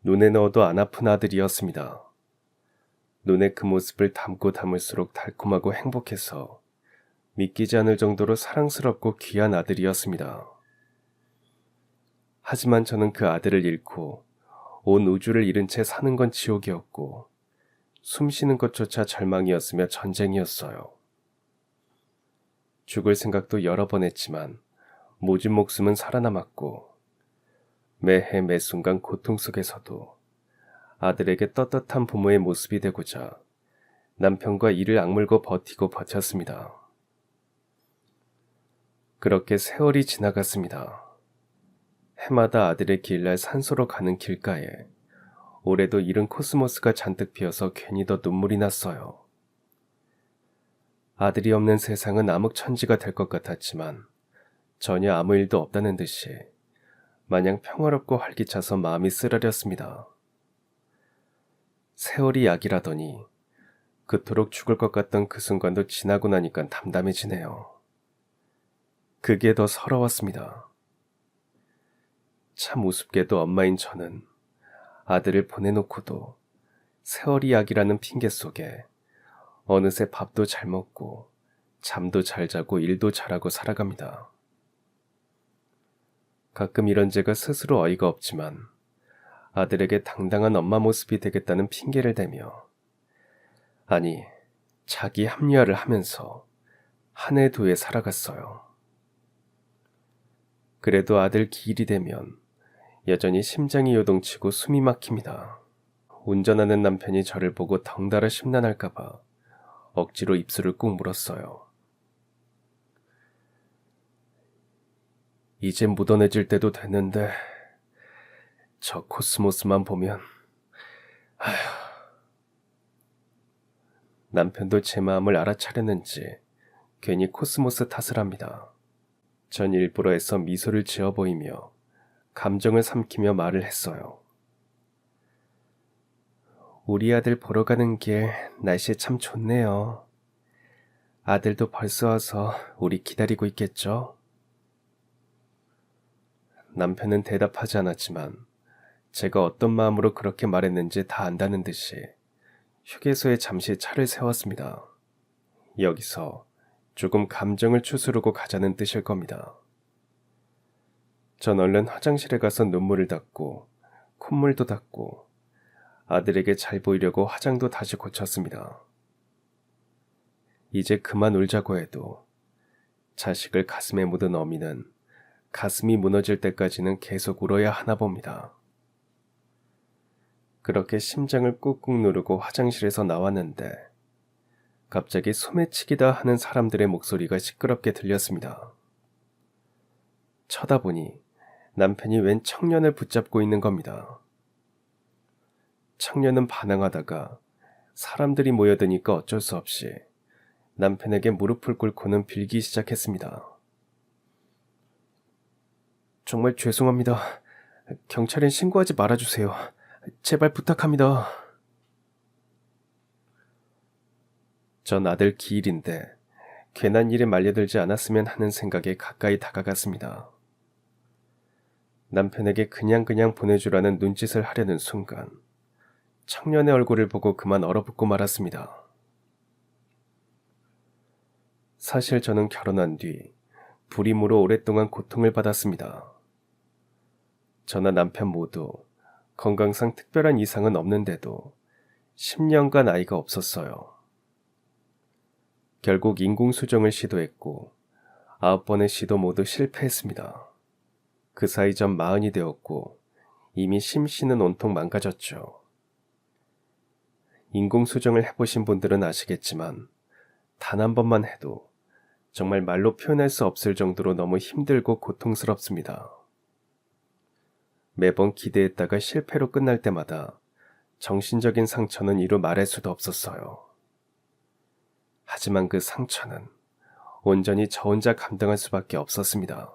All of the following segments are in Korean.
눈에 넣어도 안 아픈 아들이었습니다. 눈에 그 모습을 담고 담을수록 달콤하고 행복해서 믿기지 않을 정도로 사랑스럽고 귀한 아들이었습니다. 하지만 저는 그 아들을 잃고 온 우주를 잃은 채 사는 건 지옥이었고 숨 쉬는 것조차 절망이었으며 전쟁이었어요. 죽을 생각도 여러 번 했지만 모진 목숨은 살아남았고 매해 매 순간 고통 속에서도 아들에게 떳떳한 부모의 모습이 되고자 남편과 이를 악물고 버티고 버텼습니다. 그렇게 세월이 지나갔습니다. 해마다 아들의 길날 산소로 가는 길가에 올해도 이른 코스모스가 잔뜩 피어서 괜히 더 눈물이 났어요. 아들이 없는 세상은 암흑천지가 될 것 같았지만 전혀 아무 일도 없다는 듯이 마냥 평화롭고 활기차서 마음이 쓰라렸습니다. 세월이 약이라더니 그토록 죽을 것 같던 그 순간도 지나고 나니까 담담해지네요. 그게 더 서러웠습니다. 참 우습게도 엄마인 저는 아들을 보내놓고도 세월이 약이라는 핑계 속에 어느새 밥도 잘 먹고 잠도 잘 자고 일도 잘하고 살아갑니다. 가끔 이런 제가 스스로 어이가 없지만 아들에게 당당한 엄마 모습이 되겠다는 핑계를 대며 아니 자기 합리화를 하면서 한 해 두 해 살아갔어요. 그래도 아들 기일이 되면 여전히 심장이 요동치고 숨이 막힙니다. 운전하는 남편이 저를 보고 덩달아 심란할까봐 억지로 입술을 꾹 물었어요. 이제 묻어내질 때도 됐는데 저 코스모스만 보면 아휴. 남편도 제 마음을 알아차렸는지 괜히 코스모스 탓을 합니다. 전 일부러 애써 미소를 지어 보이며 감정을 삼키며 말을 했어요. 우리 아들 보러 가는 길 날씨 참 좋네요. 아들도 벌써 와서 우리 기다리고 있겠죠? 남편은 대답하지 않았지만 제가 어떤 마음으로 그렇게 말했는지 다 안다는 듯이 휴게소에 잠시 차를 세웠습니다. 여기서 조금 감정을 추스르고 가자는 뜻일 겁니다. 전 얼른 화장실에 가서 눈물을 닦고 콧물도 닦고 아들에게 잘 보이려고 화장도 다시 고쳤습니다. 이제 그만 울자고 해도 자식을 가슴에 묻은 어미는 가슴이 무너질 때까지는 계속 울어야 하나 봅니다. 그렇게 심장을 꾹꾹 누르고 화장실에서 나왔는데 갑자기 소매치기다 하는 사람들의 목소리가 시끄럽게 들렸습니다. 쳐다보니 남편이 웬 청년을 붙잡고 있는 겁니다. 청년은 반항하다가 사람들이 모여드니까 어쩔 수 없이 남편에게 무릎을 꿇고는 빌기 시작했습니다. 정말 죄송합니다. 경찰엔 신고하지 말아주세요. 제발 부탁합니다. 전 아들 기일인데 괜한 일에 말려들지 않았으면 하는 생각에 가까이 다가갔습니다. 남편에게 그냥 보내주라는 눈짓을 하려는 순간 청년의 얼굴을 보고 그만 얼어붙고 말았습니다. 사실 저는 결혼한 뒤 불임으로 오랫동안 고통을 받았습니다. 저나 남편 모두 건강상 특별한 이상은 없는데도 10년간 아이가 없었어요. 결국 인공수정을 시도했고 9번의 시도 모두 실패했습니다. 그 사이 전 40이 되었고 이미 심신은 온통 망가졌죠. 인공수정을 해보신 분들은 아시겠지만 단 한 번만 해도 정말 말로 표현할 수 없을 정도로 너무 힘들고 고통스럽습니다. 매번 기대했다가 실패로 끝날 때마다 정신적인 상처는 이루 말할 수도 없었어요. 하지만 그 상처는 온전히 저 혼자 감당할 수밖에 없었습니다.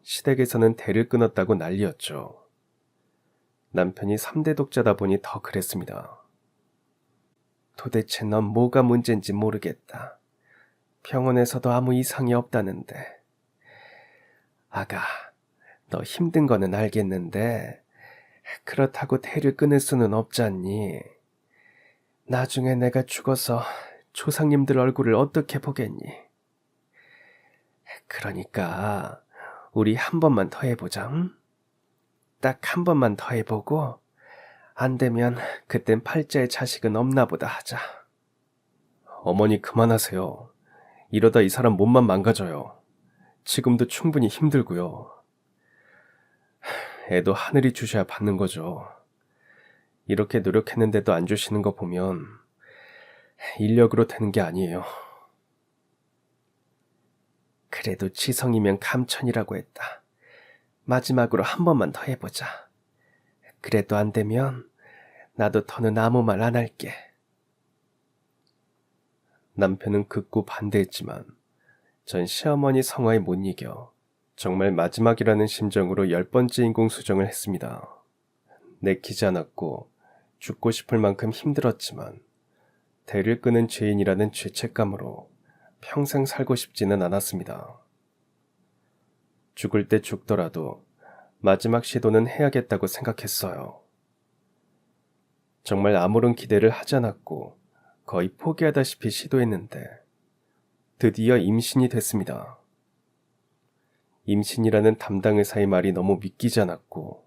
시댁에서는 대를 끊었다고 난리였죠. 남편이 3대 독자다 보니 더 그랬습니다. 도대체 넌 뭐가 문제인지 모르겠다. 병원에서도 아무 이상이 없다는데. 아가, 너 힘든 거는 알겠는데 그렇다고 대를 끊을 수는 없잖니. 나중에 내가 죽어서 조상님들 얼굴을 어떻게 보겠니? 그러니까 우리 한 번만 더 해보자. 응? 딱 한 번만 더 해보고 안 되면 그땐 팔자의 자식은 없나 보다 하자. 어머니 그만하세요. 이러다 이 사람 몸만 망가져요. 지금도 충분히 힘들고요. 애도 하늘이 주셔야 받는 거죠. 이렇게 노력했는데도 안 주시는 거 보면 인력으로 되는 게 아니에요. 그래도 지성이면 감천이라고 했다. 마지막으로 한 번만 더 해보자. 그래도 안 되면 나도 더는 아무 말 안 할게. 남편은 극구 반대했지만 전 시어머니 성화에 못 이겨 정말 마지막이라는 심정으로 10번째 인공수정을 했습니다. 내키지 않았고 죽고 싶을 만큼 힘들었지만 대를 끄는 죄인이라는 죄책감으로 평생 살고 싶지는 않았습니다. 죽을 때 죽더라도 마지막 시도는 해야겠다고 생각했어요. 정말 아무런 기대를 하지 않았고 거의 포기하다시피 시도했는데 드디어 임신이 됐습니다. 임신이라는 담당 의사의 말이 너무 믿기지 않았고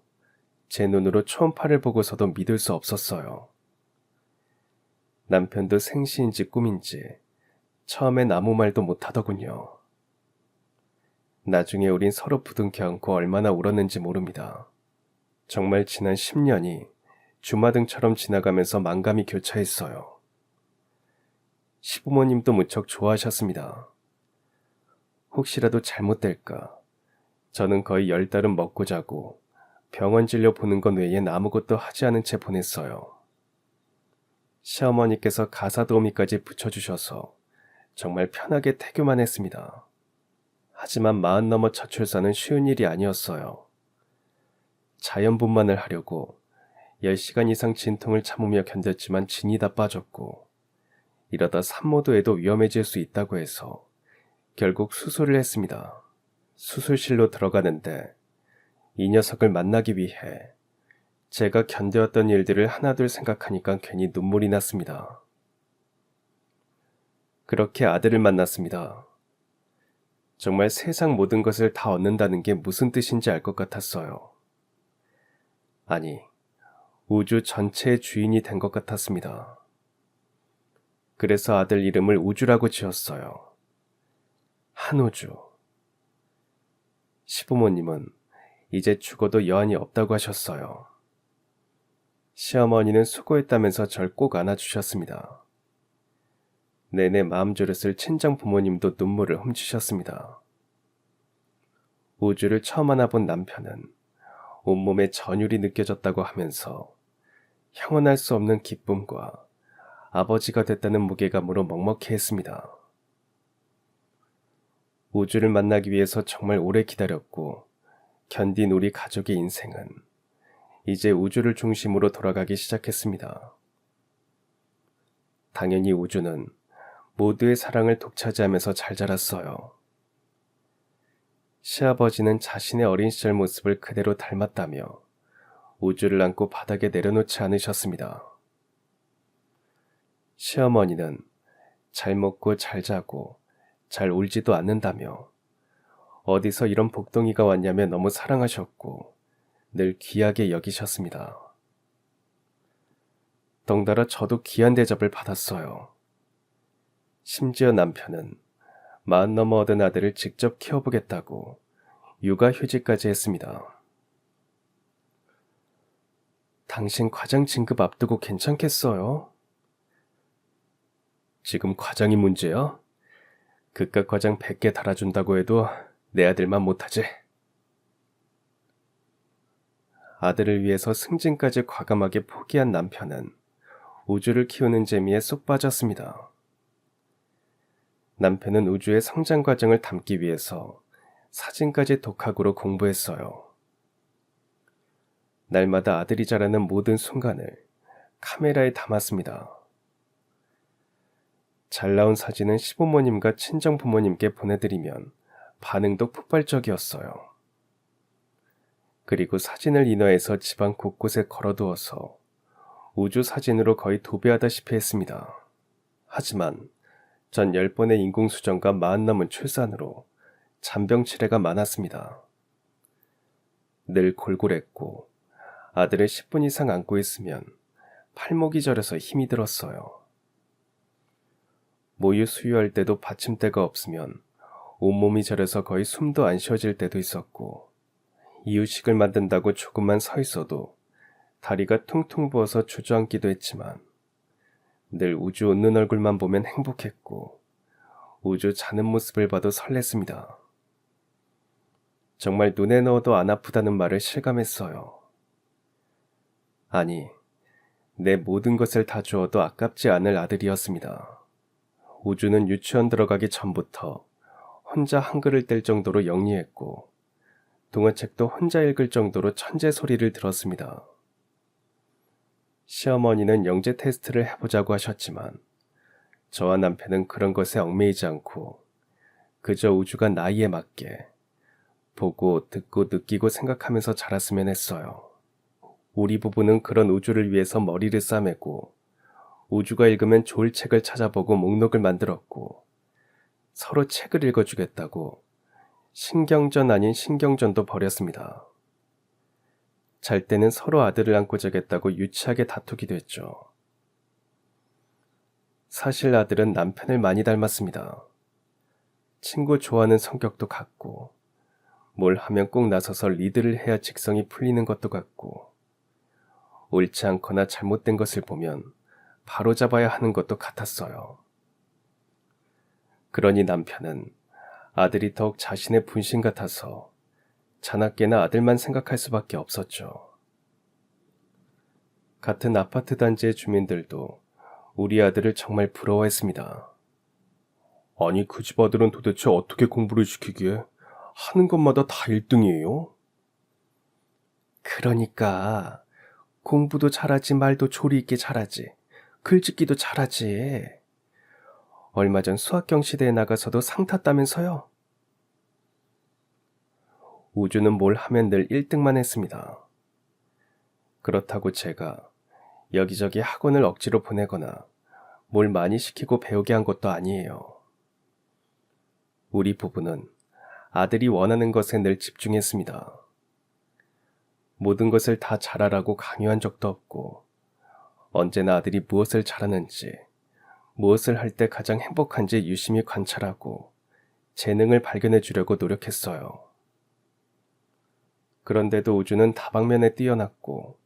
제 눈으로 초음파를 보고서도 믿을 수 없었어요. 남편도 생시인지 꿈인지 처음엔 아무 말도 못하더군요. 나중에 우린 서로 부둥켜 안고 얼마나 울었는지 모릅니다. 정말 지난 10년이 주마등처럼 지나가면서 만감이 교차했어요. 시부모님도 무척 좋아하셨습니다. 혹시라도 잘못될까. 저는 거의 10달은 먹고 자고 병원 진료 보는 것 외엔 아무것도 하지 않은 채 보냈어요. 시어머니께서 가사 도우미까지 붙여주셔서 정말 편하게 태교만 했습니다. 하지만 40 넘어 첫 출산은 쉬운 일이 아니었어요. 자연분만을 하려고 10시간 이상 진통을 참으며 견뎠지만 진이 다 빠졌고 이러다 산모도에도 위험해질 수 있다고 해서 결국 수술을 했습니다. 수술실로 들어가는데 이 녀석을 만나기 위해 제가 견뎌왔던 일들을 하나둘 생각하니까 괜히 눈물이 났습니다. 그렇게 아들을 만났습니다. 정말 세상 모든 것을 다 얻는다는 게 무슨 뜻인지 알 것 같았어요. 아니, 우주 전체의 주인이 된 것 같았습니다. 그래서 아들 이름을 우주라고 지었어요. 한우주. 시부모님은 이제 죽어도 여한이 없다고 하셨어요. 시어머니는 수고했다면서 절 꼭 안아주셨습니다. 내내 마음 졸였을 친정 부모님도 눈물을 훔치셨습니다. 우주를 처음 안아본 남편은 온몸에 전율이 느껴졌다고 하면서 형언할 수 없는 기쁨과 아버지가 됐다는 무게감으로 먹먹해했습니다. 우주를 만나기 위해서 정말 오래 기다렸고 견딘 우리 가족의 인생은 이제 우주를 중심으로 돌아가기 시작했습니다. 당연히 우주는 모두의 사랑을 독차지하면서 잘 자랐어요. 시아버지는 자신의 어린 시절 모습을 그대로 닮았다며 우주를 안고 바닥에 내려놓지 않으셨습니다. 시어머니는 잘 먹고 잘 자고 잘 울지도 않는다며 어디서 이런 복덩이가 왔냐며 너무 사랑하셨고 늘 귀하게 여기셨습니다. 덩달아 저도 귀한 대접을 받았어요. 심지어 남편은 40 넘어 얻은 아들을 직접 키워보겠다고 육아휴직까지 했습니다. 당신 과장 진급 앞두고 괜찮겠어요? 지금 과장이 문제야? 그깟 과장 100개 달아준다고 해도 내 아들만 못하지. 아들을 위해서 승진까지 과감하게 포기한 남편은 우주를 키우는 재미에 쏙 빠졌습니다. 남편은 우주의 성장 과정을 담기 위해서 사진까지 독학으로 공부했어요. 날마다 아들이 자라는 모든 순간을 카메라에 담았습니다. 잘 나온 사진은 시부모님과 친정부모님께 보내드리면 반응도 폭발적이었어요. 그리고 사진을 인화해서 집안 곳곳에 걸어두어서 우주 사진으로 거의 도배하다시피 했습니다. 하지만 전 10번의 인공수정과 40 넘은 출산으로 잔병치레가 많았습니다. 늘 골골했고 아들을 10분 이상 안고 있으면 팔목이 저려서 힘이 들었어요. 모유 수유할 때도 받침대가 없으면 온몸이 저려서 거의 숨도 안 쉬어질 때도 있었고, 이유식을 만든다고 조금만 서 있어도 다리가 퉁퉁 부어서 주저앉기도 했지만 늘 우주 웃는 얼굴만 보면 행복했고 우주 자는 모습을 봐도 설렜습니다. 정말 눈에 넣어도 안 아프다는 말을 실감했어요. 아니, 내 모든 것을 다 주어도 아깝지 않을 아들이었습니다. 우주는 유치원 들어가기 전부터 혼자 한글을 뗄 정도로 영리했고 동화책도 혼자 읽을 정도로 천재 소리를 들었습니다. 시어머니는 영재 테스트를 해보자고 하셨지만 저와 남편은 그런 것에 얽매이지 않고 그저 우주가 나이에 맞게 보고 듣고 느끼고 생각하면서 자랐으면 했어요. 우리 부부는 그런 우주를 위해서 머리를 싸매고 우주가 읽으면 좋을 책을 찾아보고 목록을 만들었고 서로 책을 읽어주겠다고 신경전 아닌 신경전도 벌였습니다. 잘 때는 서로 아들을 안고 자겠다고 유치하게 다투기도 했죠. 사실 아들은 남편을 많이 닮았습니다. 친구 좋아하는 성격도 같고 뭘 하면 꼭 나서서 리드를 해야 직성이 풀리는 것도 같고 옳지 않거나 잘못된 것을 보면 바로잡아야 하는 것도 같았어요. 그러니 남편은 아들이 더욱 자신의 분신 같아서 자나깨나 아들만 생각할 수밖에 없었죠. 같은 아파트 단지의 주민들도 우리 아들을 정말 부러워했습니다. 아니, 그 집 아들은 도대체 어떻게 공부를 시키기에 하는 것마다 다 1등이에요? 그러니까 공부도 잘하지, 말도 조리 있게 잘하지, 글짓기도 잘하지. 얼마 전 수학경시대에 나가서도 상 탔다면서요? 우주는 뭘 하면 늘 1등만 했습니다. 그렇다고 제가 여기저기 학원을 억지로 보내거나 뭘 많이 시키고 배우게 한 것도 아니에요. 우리 부부는 아들이 원하는 것에 늘 집중했습니다. 모든 것을 다 잘하라고 강요한 적도 없고 언제나 아들이 무엇을 잘하는지 무엇을 할 때 가장 행복한지 유심히 관찰하고 재능을 발견해 주려고 노력했어요. 그런데도 우주는 다방면에 뛰어났고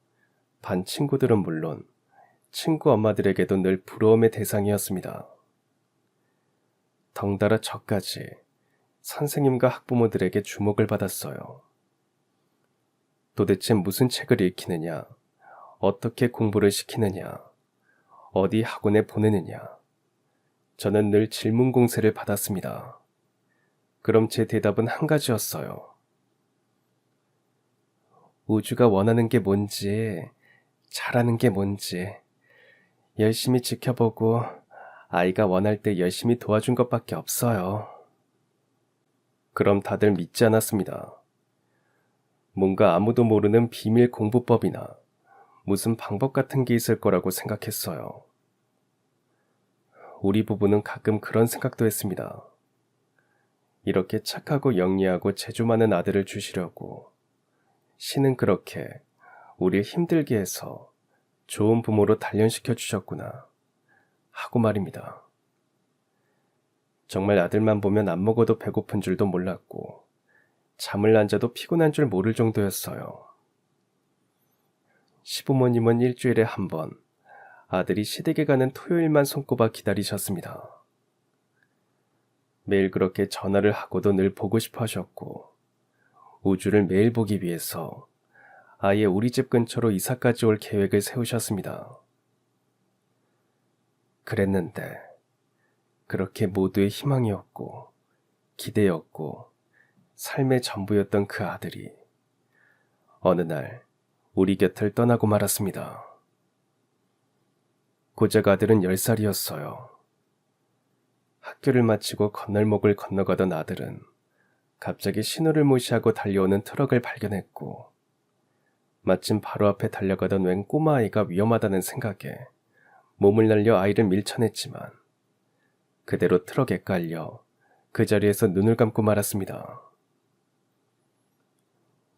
반 친구들은 물론 친구 엄마들에게도 늘 부러움의 대상이었습니다. 덩달아 저까지 선생님과 학부모들에게 주목을 받았어요. 도대체 무슨 책을 읽히느냐, 어떻게 공부를 시키느냐, 어디 학원에 보내느냐. 저는 늘 질문 공세를 받았습니다. 그럼 제 대답은 한 가지였어요. 우주가 원하는 게 뭔지, 잘하는 게 뭔지 열심히 지켜보고 아이가 원할 때 열심히 도와준 것밖에 없어요. 그럼 다들 믿지 않았습니다. 뭔가 아무도 모르는 비밀 공부법이나 무슨 방법 같은 게 있을 거라고 생각했어요. 우리 부부는 가끔 그런 생각도 했습니다. 이렇게 착하고 영리하고 재주 많은 아들을 주시려고 신은 그렇게 우릴 힘들게 해서 좋은 부모로 단련시켜 주셨구나 하고 말입니다. 정말 아들만 보면 안 먹어도 배고픈 줄도 몰랐고 잠을 안 자도 피곤한 줄 모를 정도였어요. 시부모님은 일주일에 한 번 아들이 시댁에 가는 토요일만 손꼽아 기다리셨습니다. 매일 그렇게 전화를 하고도 늘 보고 싶어 하셨고 우주를 매일 보기 위해서 아예 우리 집 근처로 이사까지 올 계획을 세우셨습니다. 그랬는데 그렇게 모두의 희망이었고 기대였고 삶의 전부였던 그 아들이 어느 날 우리 곁을 떠나고 말았습니다. 고작 아들은 10살이었어요. 학교를 마치고 건널목을 건너가던 아들은 갑자기 신호를 무시하고 달려오는 트럭을 발견했고 마침 바로 앞에 달려가던 웬 꼬마아이가 위험하다는 생각에 몸을 날려 아이를 밀쳐냈지만 그대로 트럭에 깔려 그 자리에서 눈을 감고 말았습니다.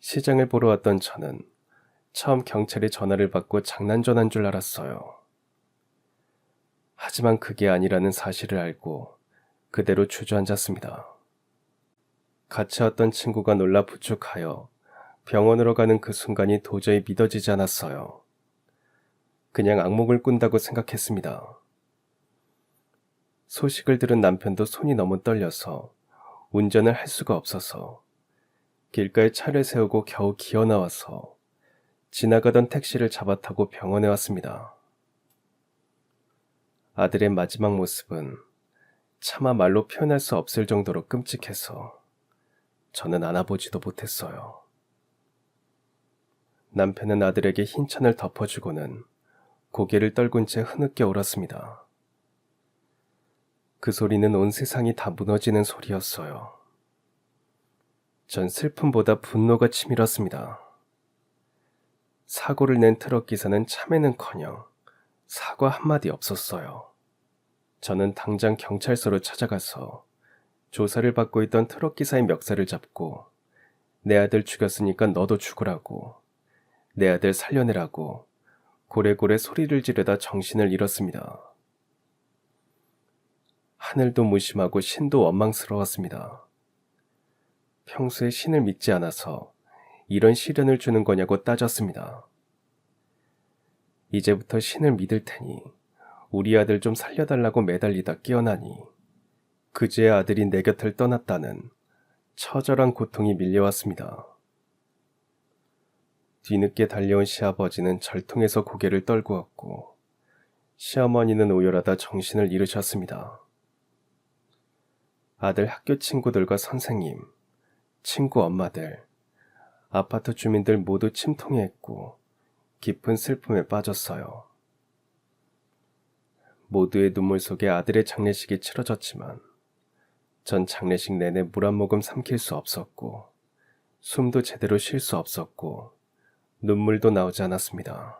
시장을 보러 왔던 저는 처음 경찰에 전화를 받고 장난 전화인 줄 알았어요. 하지만 그게 아니라는 사실을 알고 그대로 주저앉았습니다. 같이 왔던 친구가 놀라 부축하여 병원으로 가는 그 순간이 도저히 믿어지지 않았어요. 그냥 악몽을 꾼다고 생각했습니다. 소식을 들은 남편도 손이 너무 떨려서 운전을 할 수가 없어서 길가에 차를 세우고 겨우 기어 나와서 지나가던 택시를 잡아 타고 병원에 왔습니다. 아들의 마지막 모습은 차마 말로 표현할 수 없을 정도로 끔찍해서 저는 안아보지도 못했어요. 남편은 아들에게 흰 천을 덮어주고는 고개를 떨군 채 흐느껴 울었습니다. 그 소리는 온 세상이 다 무너지는 소리였어요. 전 슬픔보다 분노가 치밀었습니다. 사고를 낸 트럭 기사는 참에는커녕 사과 한마디 없었어요. 저는 당장 경찰서로 찾아가서 조사를 받고 있던 트럭 기사의 멱살을 잡고 내 아들 죽였으니까 너도 죽으라고, 내 아들 살려내라고 고래고래 소리를 지르다 정신을 잃었습니다. 하늘도 무심하고 신도 원망스러웠습니다. 평소에 신을 믿지 않아서 이런 시련을 주는 거냐고 따졌습니다. 이제부터 신을 믿을 테니 우리 아들 좀 살려달라고 매달리다 깨어나니 그제야 아들이 내 곁을 떠났다는 처절한 고통이 밀려왔습니다. 뒤늦게 달려온 시아버지는 절통에서 고개를 떨구었고 시어머니는 오열하다 정신을 잃으셨습니다. 아들 학교 친구들과 선생님, 친구 엄마들, 아파트 주민들 모두 침통해했고 깊은 슬픔에 빠졌어요. 모두의 눈물 속에 아들의 장례식이 치러졌지만 전 장례식 내내 물 한 모금 삼킬 수 없었고 숨도 제대로 쉴 수 없었고 눈물도 나오지 않았습니다.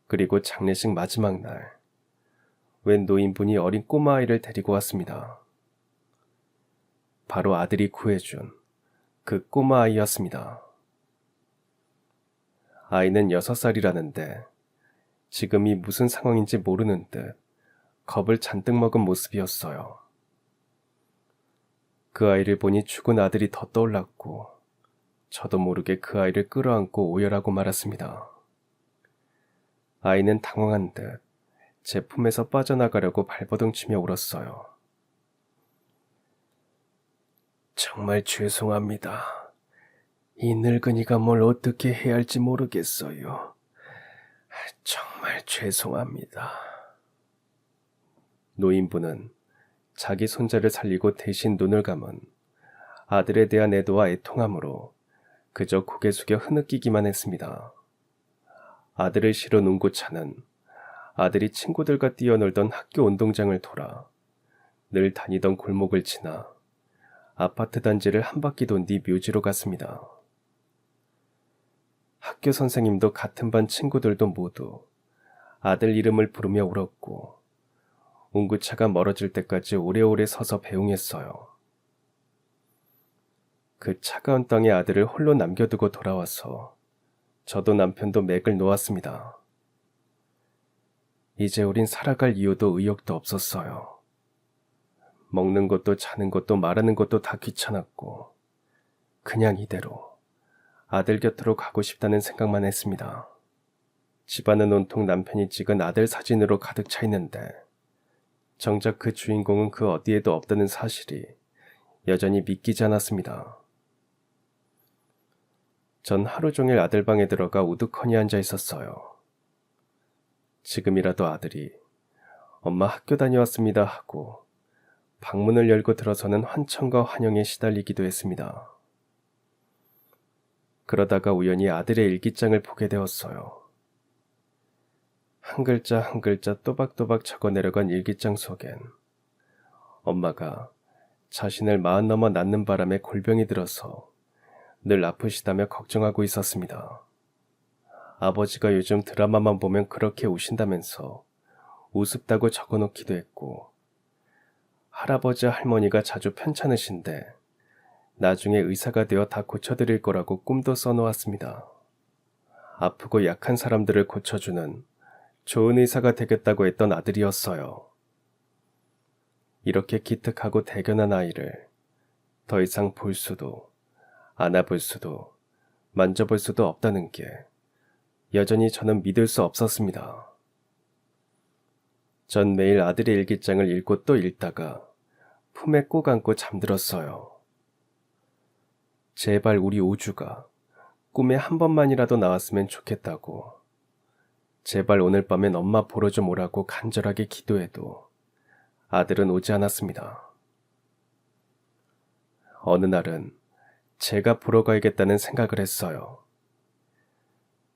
그리고 장례식 마지막 날, 웬 노인분이 어린 꼬마아이를 데리고 왔습니다. 바로 아들이 구해준 그 꼬마아이였습니다. 아이는 6살이라는데 지금이 무슨 상황인지 모르는 듯 겁을 잔뜩 먹은 모습이었어요. 그 아이를 보니 죽은 아들이 더 떠올랐고 저도 모르게 그 아이를 끌어안고 오열하고 말았습니다. 아이는 당황한 듯 제 품에서 빠져나가려고 발버둥치며 울었어요. 정말 죄송합니다. 이 늙은이가 뭘 어떻게 해야 할지 모르겠어요. 정말 죄송합니다. 노인분은 자기 손자를 살리고 대신 눈을 감은 아들에 대한 애도와 애통함으로 그저 고개 숙여 흐느끼기만 했습니다. 아들을 실은 운구차는 아들이 친구들과 뛰어놀던 학교 운동장을 돌아 늘 다니던 골목을 지나 아파트 단지를 한 바퀴 돈 뒤 묘지로 갔습니다. 학교 선생님도 같은 반 친구들도 모두 아들 이름을 부르며 울었고 운구차가 멀어질 때까지 오래오래 서서 배웅했어요. 그 차가운 땅에 아들을 홀로 남겨두고 돌아와서 저도 남편도 맥을 놓았습니다. 이제 우린 살아갈 이유도 의욕도 없었어요. 먹는 것도 자는 것도 말하는 것도 다 귀찮았고 그냥 이대로 아들 곁으로 가고 싶다는 생각만 했습니다. 집안은 온통 남편이 찍은 아들 사진으로 가득 차 있는데 정작 그 주인공은 그 어디에도 없다는 사실이 여전히 믿기지 않았습니다. 전 하루 종일 아들 방에 들어가 우두커니 앉아 있었어요. 지금이라도 아들이 엄마 학교 다녀왔습니다 하고 방문을 열고 들어서는 환청과 환영에 시달리기도 했습니다. 그러다가 우연히 아들의 일기장을 보게 되었어요. 한 글자 한 글자 또박또박 적어 내려간 일기장 속엔 엄마가 자신을 40 넘어 낳는 바람에 골병이 들어서 늘 아프시다며 걱정하고 있었습니다. 아버지가 요즘 드라마만 보면 그렇게 우신다면서 우습다고 적어놓기도 했고, 할아버지 할머니가 자주 편찮으신데 나중에 의사가 되어 다 고쳐드릴 거라고 꿈도 써놓았습니다. 아프고 약한 사람들을 고쳐주는 좋은 의사가 되겠다고 했던 아들이었어요. 이렇게 기특하고 대견한 아이를 더 이상 볼 수도 안아볼 수도 만져볼 수도 없다는 게 여전히 저는 믿을 수 없었습니다. 전 매일 아들의 일기장을 읽고 또 읽다가 품에 꼭 안고 잠들었어요. 제발 우리 우주가 꿈에 한 번만이라도 나왔으면 좋겠다고, 제발 오늘 밤엔 엄마 보러 좀 오라고 간절하게 기도해도 아들은 오지 않았습니다. 어느 날은 제가 보러 가야겠다는 생각을 했어요.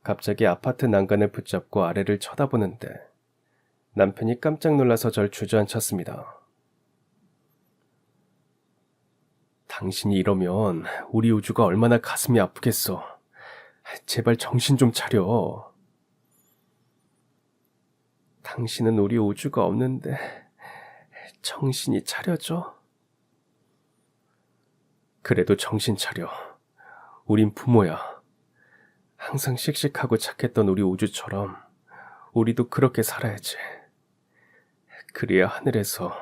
갑자기 아파트 난간을 붙잡고 아래를 쳐다보는데 남편이 깜짝 놀라서 절 주저앉혔습니다. 당신이 이러면 우리 우주가 얼마나 가슴이 아프겠어. 제발 정신 좀 차려. 당신은 우리 우주가 없는데 정신이 차려져? 그래도 정신 차려. 우린 부모야. 항상 씩씩하고 착했던 우리 우주처럼 우리도 그렇게 살아야지. 그래야 하늘에서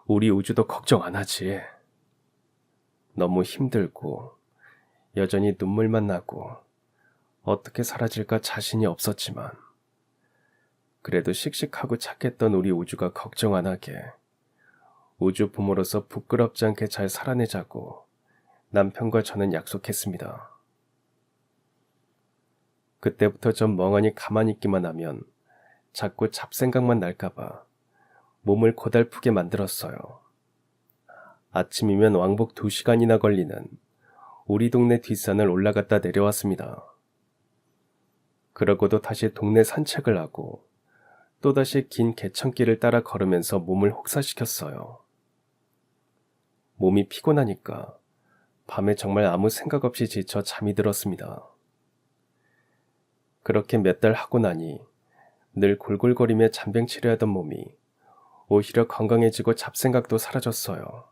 우리 우주도 걱정 안 하지. 너무 힘들고 여전히 눈물만 나고 어떻게 사라질까 자신이 없었지만, 그래도 씩씩하고 착했던 우리 우주가 걱정 안 하게 우주 부모로서 부끄럽지 않게 잘 살아내자고 남편과 저는 약속했습니다. 그때부터 전 멍하니 가만히 있기만 하면 자꾸 잡생각만 날까봐 몸을 고달프게 만들었어요. 아침이면 왕복 2시간이나 걸리는 우리 동네 뒷산을 올라갔다 내려왔습니다. 그러고도 다시 동네 산책을 하고 또다시 긴 개천길을 따라 걸으면서 몸을 혹사시켰어요. 몸이 피곤하니까 밤에 정말 아무 생각 없이 지쳐 잠이 들었습니다. 그렇게 몇 달 하고 나니 늘 골골거리며 잔병 치료하던 몸이 오히려 건강해지고 잡생각도 사라졌어요.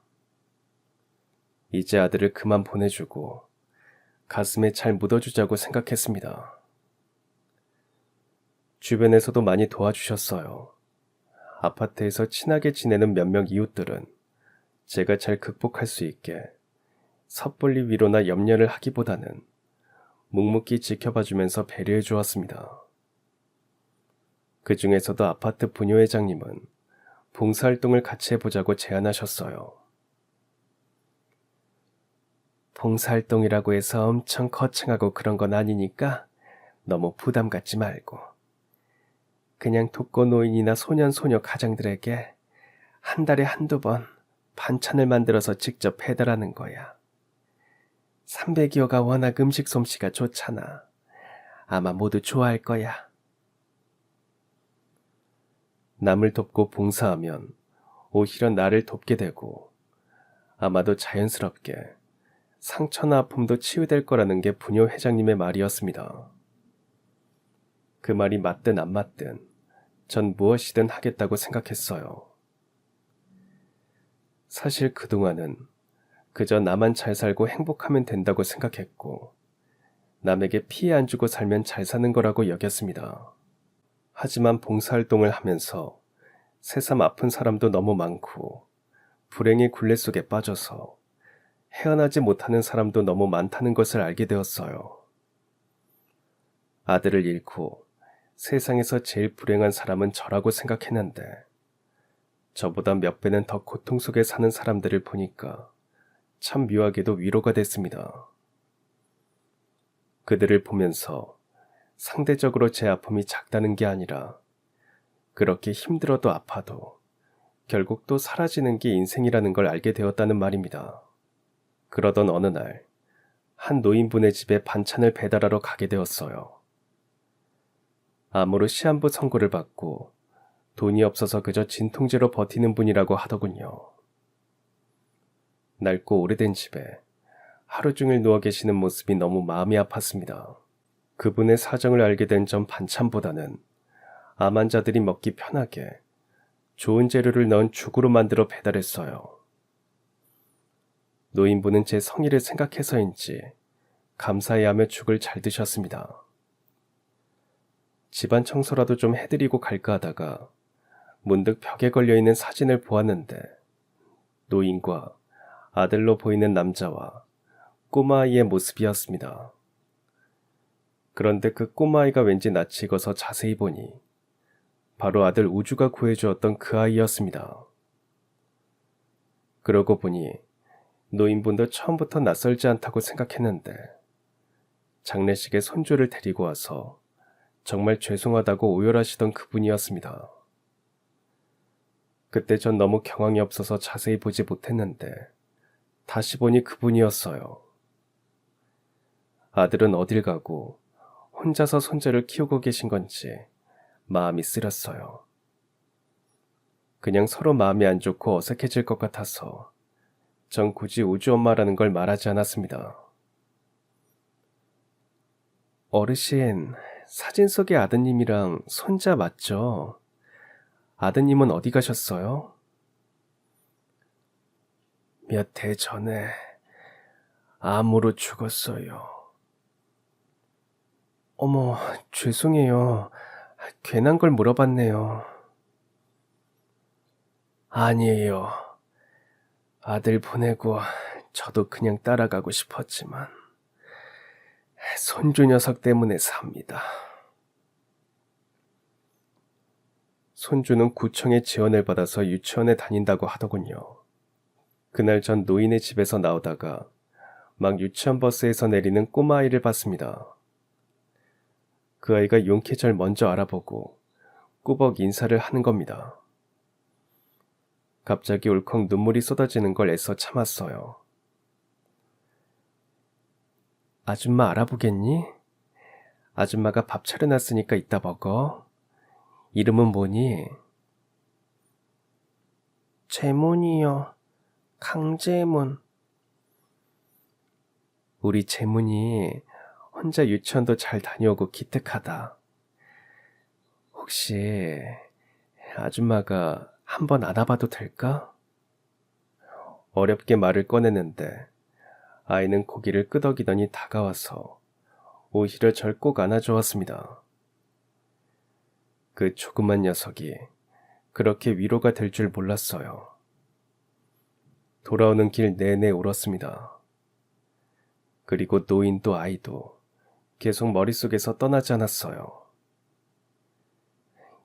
이제 아들을 그만 보내주고 가슴에 잘 묻어주자고 생각했습니다. 주변에서도 많이 도와주셨어요. 아파트에서 친하게 지내는 몇몇 이웃들은 제가 잘 극복할 수 있게 섣불리 위로나 염려를 하기보다는 묵묵히 지켜봐주면서 배려해 주었습니다. 그 중에서도 아파트 부녀회장님은 봉사활동을 같이 해보자고 제안하셨어요. 봉사활동이라고 해서 엄청 거창하고 그런 건 아니니까 너무 부담 갖지 말고 그냥 독거노인이나 소년소녀 가장들에게 한 달에 한두 번 반찬을 만들어서 직접 배달하는 거야. 300여가 워낙 음식 솜씨가 좋잖아. 아마 모두 좋아할 거야. 남을 돕고 봉사하면 오히려 나를 돕게 되고 아마도 자연스럽게 상처나 아픔도 치유될 거라는 게 부녀 회장님의 말이었습니다. 그 말이 맞든 안 맞든 전 무엇이든 하겠다고 생각했어요. 사실 그동안은 그저 나만 잘 살고 행복하면 된다고 생각했고 남에게 피해 안 주고 살면 잘 사는 거라고 여겼습니다. 하지만 봉사활동을 하면서 새삼 아픈 사람도 너무 많고 불행의 굴레 속에 빠져서 헤어나지 못하는 사람도 너무 많다는 것을 알게 되었어요. 아들을 잃고 세상에서 제일 불행한 사람은 저라고 생각했는데 저보다 몇 배는 더 고통 속에 사는 사람들을 보니까 참 묘하게도 위로가 됐습니다. 그들을 보면서 상대적으로 제 아픔이 작다는 게 아니라 그렇게 힘들어도 아파도 결국 또 사라지는 게 인생이라는 걸 알게 되었다는 말입니다. 그러던 어느 날 한 노인분의 집에 반찬을 배달하러 가게 되었어요. 암으로 시한부 선고를 받고 돈이 없어서 그저 진통제로 버티는 분이라고 하더군요. 낡고 오래된 집에 하루 종일 누워 계시는 모습이 너무 마음이 아팠습니다. 그분의 사정을 알게 된 전 반찬보다는 암 환자들이 먹기 편하게 좋은 재료를 넣은 죽으로 만들어 배달했어요. 노인분은 제 성의를 생각해서인지 감사해하며 죽을 잘 드셨습니다. 집안 청소라도 좀 해드리고 갈까 하다가 문득 벽에 걸려있는 사진을 보았는데 노인과 아들로 보이는 남자와 꼬마아이의 모습이었습니다. 그런데 그 꼬마아이가 왠지 낯이 익어서 자세히 보니 바로 아들 우주가 구해주었던 그 아이였습니다. 그러고 보니 노인분도 처음부터 낯설지 않다고 생각했는데 장례식에 손주를 데리고 와서 정말 죄송하다고 오열하시던 그분이었습니다. 그때 전 너무 경황이 없어서 자세히 보지 못했는데 다시 보니 그분이었어요. 아들은 어딜 가고 혼자서 손자를 키우고 계신 건지 마음이 쓰렸어요. 그냥 서로 마음이 안 좋고 어색해질 것 같아서 전 굳이 우주 엄마라는 걸 말하지 않았습니다. 어르신, 사진 속의 아드님이랑 손자 맞죠? 아드님은 어디 가셨어요? 몇 해 전에 암으로 죽었어요. 어머, 죄송해요. 괜한 걸 물어봤네요. 아니에요. 아들 보내고 저도 그냥 따라가고 싶었지만 손주 녀석 때문에 삽니다. 손주는 구청의 지원을 받아서 유치원에 다닌다고 하더군요. 그날 전 노인의 집에서 나오다가 막 유치원 버스에서 내리는 꼬마아이를 봤습니다. 그 아이가 용케 절 먼저 알아보고 꾸벅 인사를 하는 겁니다. 갑자기 울컥 눈물이 쏟아지는 걸 애써 참았어요. 아줌마 알아보겠니? 아줌마가 밥 차려놨으니까 이따 먹어. 이름은 뭐니? 재문이요. 강재문. 우리 재문이 혼자 유치원도 잘 다녀오고 기특하다. 혹시 아줌마가 한번 안아봐도 될까? 어렵게 말을 꺼내는데 아이는 고기를 끄덕이더니 다가와서 오히려 절 꼭 안아주었습니다. 그 조그만 녀석이 그렇게 위로가 될 줄 몰랐어요. 돌아오는 길 내내 울었습니다. 그리고 노인도 아이도 계속 머릿속에서 떠나지 않았어요.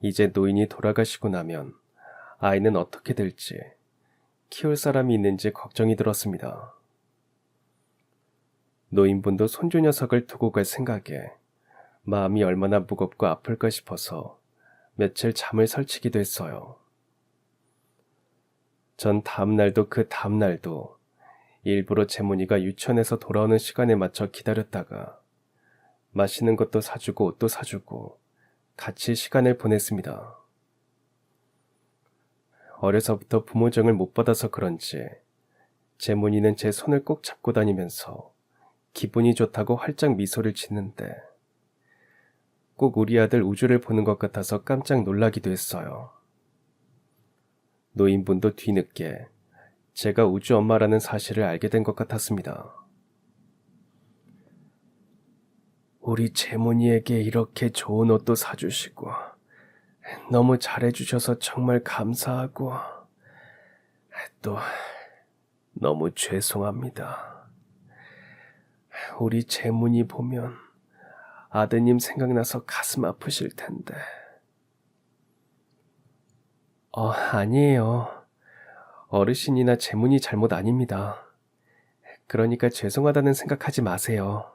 이제 노인이 돌아가시고 나면 아이는 어떻게 될지, 키울 사람이 있는지 걱정이 들었습니다. 노인분도 손주 녀석을 두고 갈 생각에 마음이 얼마나 무겁고 아플까 싶어서 며칠 잠을 설치기도 했어요. 전 다음날도 그 다음날도 일부러 재문이가 유치원에서 돌아오는 시간에 맞춰 기다렸다가 맛있는 것도 사주고 옷도 사주고 같이 시간을 보냈습니다. 어려서부터 부모 정을 못 받아서 그런지 재문이는 제 손을 꼭 잡고 다니면서 기분이 좋다고 활짝 미소를 짓는데 꼭 우리 아들 우주를 보는 것 같아서 깜짝 놀라기도 했어요. 노인분도 뒤늦게 제가 우주 엄마라는 사실을 알게 된 것 같았습니다. 우리 재문이에게 이렇게 좋은 옷도 사주시고 너무 잘해주셔서 정말 감사하고 또 너무 죄송합니다. 우리 재문이 보면 아드님 생각나서 가슴 아프실 텐데. 아니에요. 어르신이나 재문이 잘못 아닙니다. 그러니까 죄송하다는 생각하지 마세요.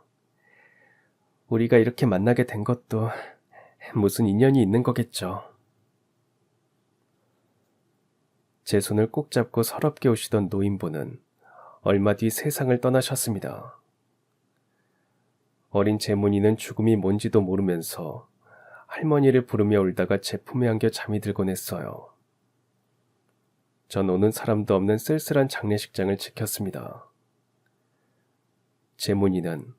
우리가 이렇게 만나게 된 것도 무슨 인연이 있는 거겠죠. 제 손을 꼭 잡고 서럽게 오시던 노인분은 얼마 뒤 세상을 떠나셨습니다. 어린 재문이는 죽음이 뭔지도 모르면서 할머니를 부르며 울다가 제 품에 안겨 잠이 들곤 했어요. 전 오는 사람도 없는 쓸쓸한 장례식장을 지켰습니다. 제문이는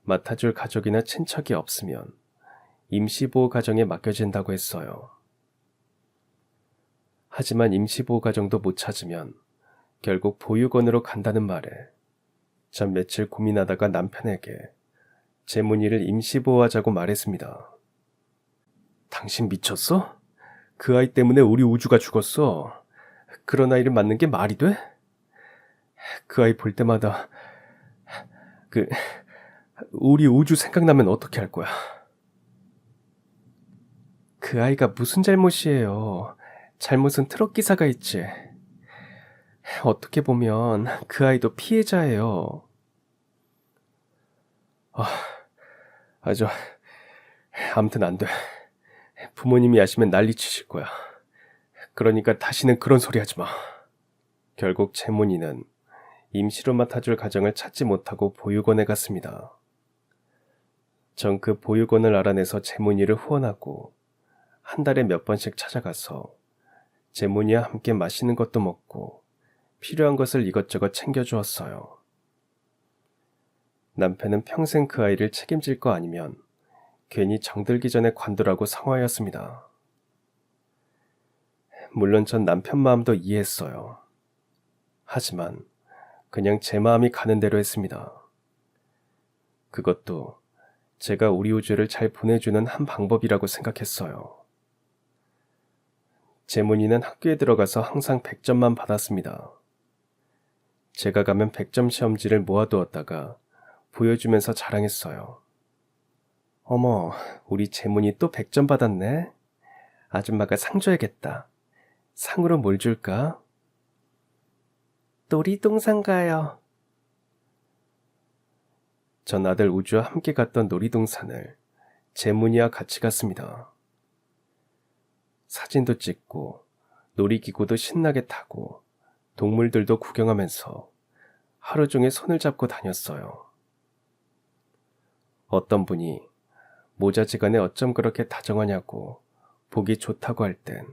맡아줄 가족이나 친척이 없으면 임시보호 가정에 맡겨진다고 했어요. 하지만 임시보호 가정도 못 찾으면 결국 보육원으로 간다는 말에 전 며칠 고민하다가 남편에게 제문이를 임시보호하자고 말했습니다. 당신 미쳤어? 그 아이 때문에 우리 우주가 죽었어. 그런 아이를 맡는 게 말이 돼? 그 아이 볼 때마다 우리 우주 생각나면 어떻게 할 거야? 그 아이가 무슨 잘못이에요. 잘못은 트럭 기사가 있지. 어떻게 보면 그 아이도 피해자예요. 아무튼 안 돼. 부모님이 아시면 난리 치실 거야. 그러니까 다시는 그런 소리 하지 마. 결국 채문이는 임시로 맡아줄 가정을 찾지 못하고 보육원에 갔습니다. 전 그 보육원을 알아내서 채문이를 후원하고 한 달에 몇 번씩 찾아가서 제문이와 함께 맛있는 것도 먹고 필요한 것을 이것저것 챙겨주었어요. 남편은 평생 그 아이를 책임질 거 아니면 괜히 정들기 전에 관두라고 상화였습니다. 물론 전 남편 마음도 이해했어요. 하지만 그냥 제 마음이 가는 대로 했습니다. 그것도 제가 우리 우주를 잘 보내주는 한 방법이라고 생각했어요. 제문이는 학교에 들어가서 항상 100점만 받았습니다. 제가 가면 100점 시험지를 모아두었다가 보여주면서 자랑했어요. 어머, 우리 제문이 또 100점 받았네. 아줌마가 상 줘야겠다. 상으로 뭘 줄까? 놀이동산 가요. 전 아들 우주와 함께 갔던 놀이동산을 제문이와 같이 갔습니다. 사진도 찍고 놀이기구도 신나게 타고 동물들도 구경하면서 하루 종일 손을 잡고 다녔어요. 어떤 분이 모자지간에 어쩜 그렇게 다정하냐고 보기 좋다고 할 땐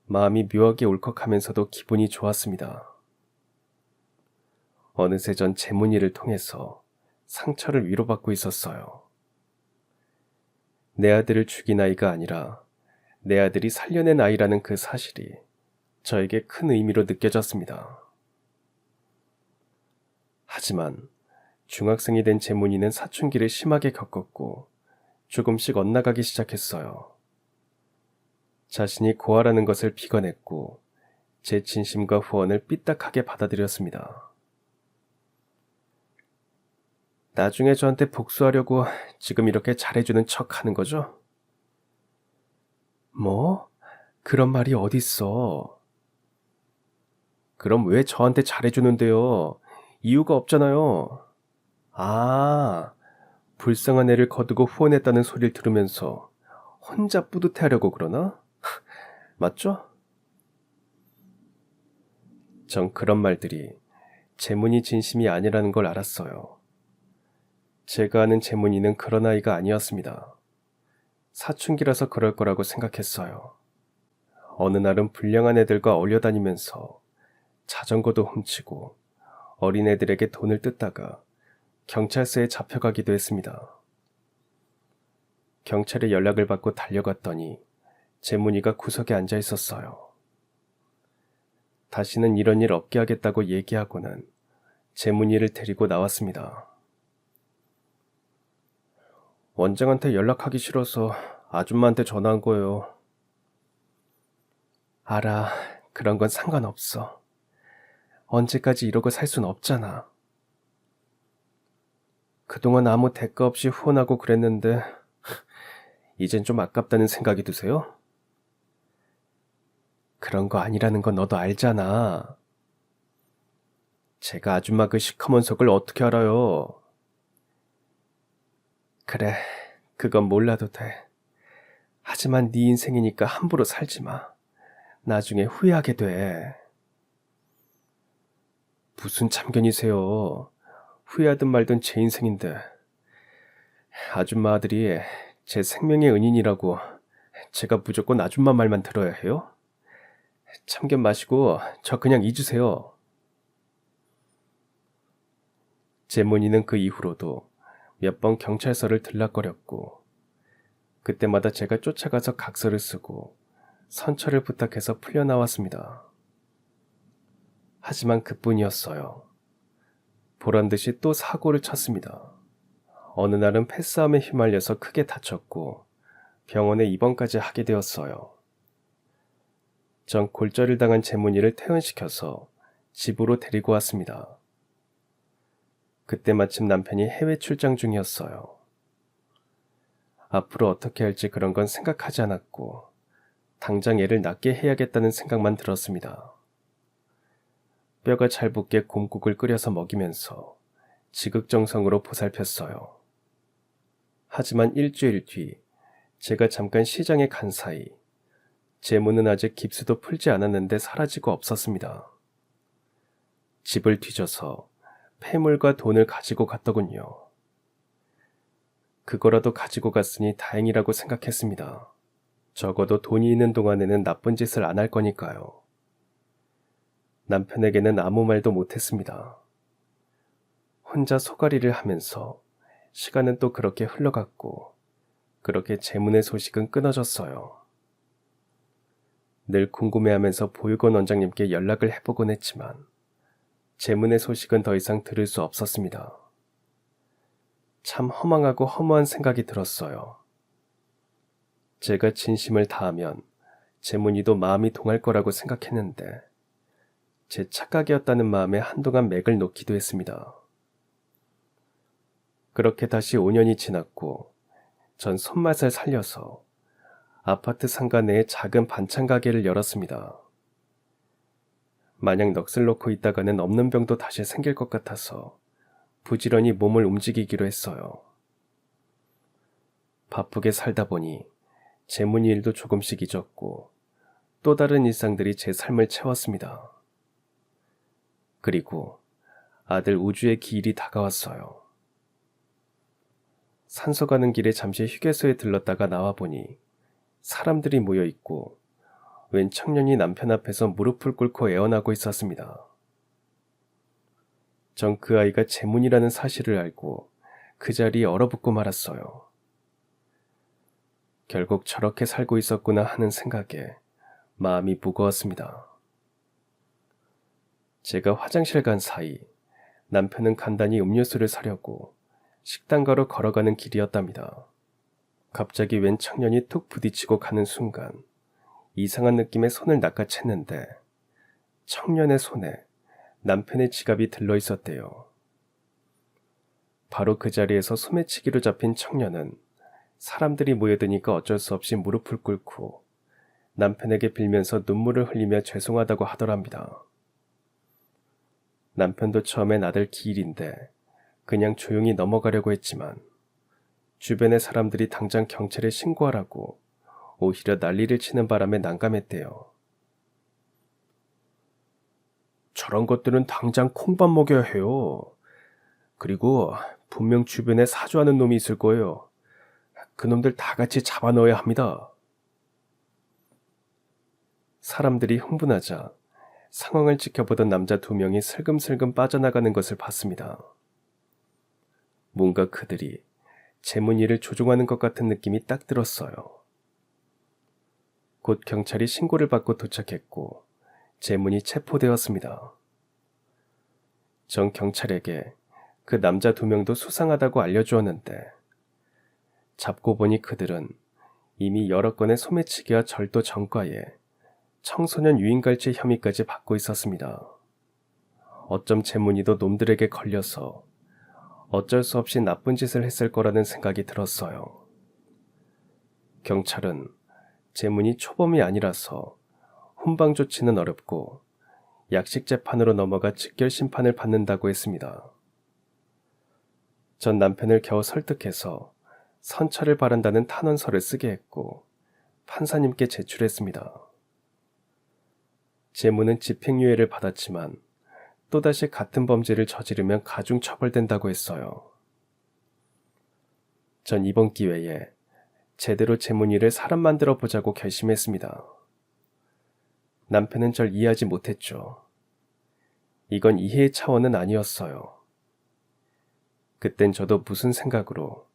마음이 묘하게 울컥하면서도 기분이 좋았습니다. 어느새 전 제문이를 통해서 상처를 위로받고 있었어요. 내 아들을 죽인 아이가 아니라 내 아들이 살려낸 아이라는 그 사실이 저에게 큰 의미로 느껴졌습니다. 하지만 중학생이 된 제문이는 사춘기를 심하게 겪었고 조금씩 엇나가기 시작했어요. 자신이 고아라는 것을 비관했고 제 진심과 후원을 삐딱하게 받아들였습니다. 나중에 저한테 복수하려고 지금 이렇게 잘해주는 척 하는 거죠? 뭐? 그런 말이 어딨어. 그럼 왜 저한테 잘해주는데요? 이유가 없잖아요. 아, 불쌍한 애를 거두고 후원했다는 소리를 들으면서 혼자 뿌듯해하려고 그러나? 맞죠? 전 그런 말들이 제문이 진심이 아니라는 걸 알았어요. 제가 아는 제문이는 그런 아이가 아니었습니다. 사춘기라서 그럴 거라고 생각했어요. 어느 날은 불량한 애들과 어울려다니면서 자전거도 훔치고 어린애들에게 돈을 뜯다가 경찰서에 잡혀가기도 했습니다. 경찰에 연락을 받고 달려갔더니 제문이가 구석에 앉아 있었어요. 다시는 이런 일 없게 하겠다고 얘기하고는 제문이를 데리고 나왔습니다. 원장한테 연락하기 싫어서 아줌마한테 전화한 거예요. 알아, 그런 건 상관없어. 언제까지 이러고 살 순 없잖아. 그동안 아무 대가 없이 후원하고 그랬는데 이젠 좀 아깝다는 생각이 드세요? 그런 거 아니라는 건 너도 알잖아. 제가 아줌마 그 시커먼 속을 어떻게 알아요? 그래, 그건 몰라도 돼. 하지만 네 인생이니까 함부로 살지 마. 나중에 후회하게 돼. 무슨 참견이세요. 후회하든 말든 제 인생인데. 아줌마 아들이 제 생명의 은인이라고 제가 무조건 아줌마 말만 들어야 해요? 참견 마시고 저 그냥 잊으세요. 제문이는 그 이후로도 몇 번 경찰서를 들락거렸고 그때마다 제가 쫓아가서 각서를 쓰고 선처를 부탁해서 풀려나왔습니다. 하지만 그뿐이었어요. 보란듯이 또 사고를 쳤습니다. 어느 날은 패싸움에 휘말려서 크게 다쳤고 병원에 입원까지 하게 되었어요. 전 골절을 당한 제문이를 퇴원시켜서 집으로 데리고 왔습니다. 그때 마침 남편이 해외 출장 중이었어요. 앞으로 어떻게 할지 그런 건 생각하지 않았고 당장 애를 낳게 해야겠다는 생각만 들었습니다. 뼈가 잘 붙게 곰국을 끓여서 먹이면서 지극정성으로 보살폈어요. 하지만 일주일 뒤 제가 잠깐 시장에 간 사이 제문은 아직 깁스도 풀지 않았는데 사라지고 없었습니다. 집을 뒤져서 폐물과 돈을 가지고 갔더군요. 그거라도 가지고 갔으니 다행이라고 생각했습니다. 적어도 돈이 있는 동안에는 나쁜 짓을 안 할 거니까요. 남편에게는 아무 말도 못했습니다. 혼자 소가리를 하면서 시간은 또 그렇게 흘러갔고 그렇게 제문의 소식은 끊어졌어요. 늘 궁금해하면서 보육원 원장님께 연락을 해보곤 했지만 제문의 소식은 더 이상 들을 수 없었습니다. 참 허망하고 허무한 생각이 들었어요. 제가 진심을 다하면 제문이도 마음이 동할 거라고 생각했는데 제 착각이었다는 마음에 한동안 맥을 놓기도 했습니다. 그렇게 다시 5년이 지났고 전 손맛을 살려서 아파트 상가 내에 작은 반찬 가게를 열었습니다. 마냥 넋을 놓고 있다가는 없는 병도 다시 생길 것 같아서 부지런히 몸을 움직이기로 했어요. 바쁘게 살다 보니 제문이 일도 조금씩 잊었고 또 다른 일상들이 제 삶을 채웠습니다. 그리고 아들 우주의 기일이 다가왔어요. 산소 가는 길에 잠시 휴게소에 들렀다가 나와보니 사람들이 모여있고 웬 청년이 남편 앞에서 무릎을 꿇고 애원하고 있었습니다. 전 그 아이가 제문이라는 사실을 알고 그 자리에 얼어붙고 말았어요. 결국 저렇게 살고 있었구나 하는 생각에 마음이 무거웠습니다. 제가 화장실 간 사이 남편은 간단히 음료수를 사려고 식당가로 걸어가는 길이었답니다. 갑자기 웬 청년이 툭 부딪히고 가는 순간 이상한 느낌에 손을 낚아챘는데 청년의 손에 남편의 지갑이 들러있었대요. 바로 그 자리에서 소매치기로 잡힌 청년은 사람들이 모여드니까 어쩔 수 없이 무릎을 꿇고 남편에게 빌면서 눈물을 흘리며 죄송하다고 하더랍니다. 남편도 처음엔 아들 기일인데 그냥 조용히 넘어가려고 했지만 주변의 사람들이 당장 경찰에 신고하라고 오히려 난리를 치는 바람에 난감했대요. 저런 것들은 당장 콩밥 먹여야 해요. 그리고 분명 주변에 사주하는 놈이 있을 거예요. 그놈들 다 같이 잡아 넣어야 합니다. 사람들이 흥분하자 상황을 지켜보던 남자 2명이 슬금슬금 빠져나가는 것을 봤습니다. 뭔가 그들이 제문이를 조종하는 것 같은 느낌이 딱 들었어요. 곧 경찰이 신고를 받고 도착했고 제문이 체포되었습니다. 전 경찰에게 그 남자 2명도 수상하다고 알려주었는데 잡고 보니 그들은 이미 여러 건의 소매치기와 절도 전과에 청소년 유인갈취 혐의까지 받고 있었습니다. 어쩜 제문이도 놈들에게 걸려서 어쩔 수 없이 나쁜 짓을 했을 거라는 생각이 들었어요. 경찰은 제문이 초범이 아니라서 훈방 조치는 어렵고 약식 재판으로 넘어가 직결 심판을 받는다고 했습니다. 전 남편을 겨우 설득해서 선처를 바란다는 탄원서를 쓰게 했고 판사님께 제출했습니다. 제문은 집행유예를 받았지만 또다시 같은 범죄를 저지르면 가중처벌된다고 했어요. 전 이번 기회에 제대로 제문이를 사람 만들어 보자고 결심했습니다. 남편은 절 이해하지 못했죠. 이건 이해의 차원은 아니었어요. 그땐 저도 무슨 생각으로